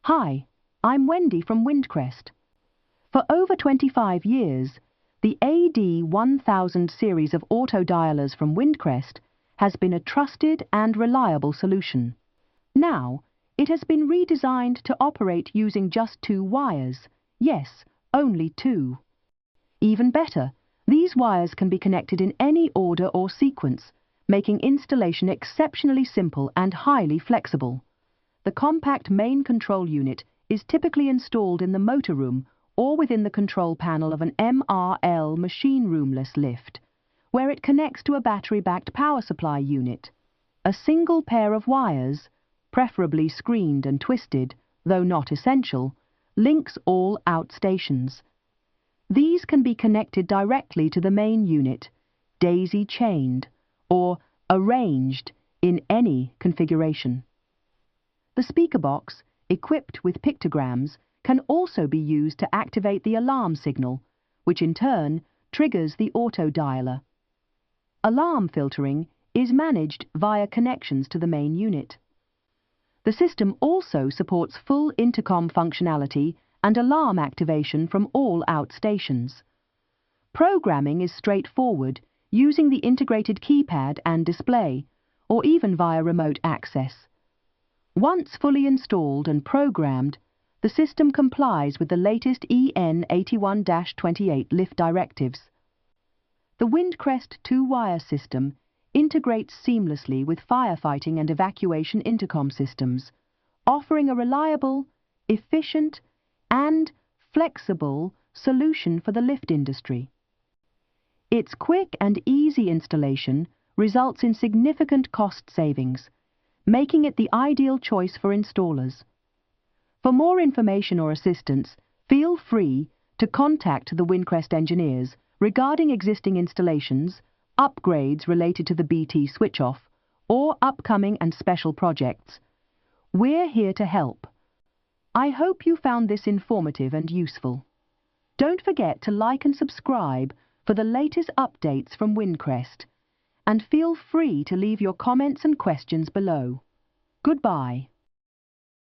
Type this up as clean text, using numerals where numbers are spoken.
Hi, I'm Wendy from Windcrest. For over 25 years, the AD1000 series of autodialers from Windcrest has been a trusted and reliable solution. Now, it has been redesigned to operate using just 2 wires. Yes, only 2. Even better, these wires can be connected in any order or sequence, making installation exceptionally simple and highly flexible. The compact main control unit is typically installed in the motor room or within the control panel of an MRL machine roomless lift, where it connects to a battery-backed power supply unit. A single pair of wires, preferably screened and twisted, though not essential, links all outstations. These can be connected directly to the main unit, daisy-chained, or arranged in any configuration. The speaker box, equipped with pictograms, can also be used to activate the alarm signal, which in turn triggers the autodialer. Alarm filtering is managed via connections to the main unit. The system also supports full intercom functionality and alarm activation from all outstations. Programming is straightforward, using the integrated keypad and display, or even via remote access. Once fully installed and programmed, the system complies with the latest EN81-28 lift directives. The Windcrest 2-wire system integrates seamlessly with firefighting and evacuation intercom systems, offering a reliable, efficient, and flexible solution for the lift industry. Its quick and easy installation results in significant cost savings, making it the ideal choice for installers. For more information or assistance, feel free to contact the Windcrest engineers regarding existing installations, upgrades related to the BT switch-off, or upcoming and special projects. We're here to help. I hope you found this informative and useful. Don't forget to like and subscribe for the latest updates from Windcrest, and feel free to leave your comments and questions below. Goodbye.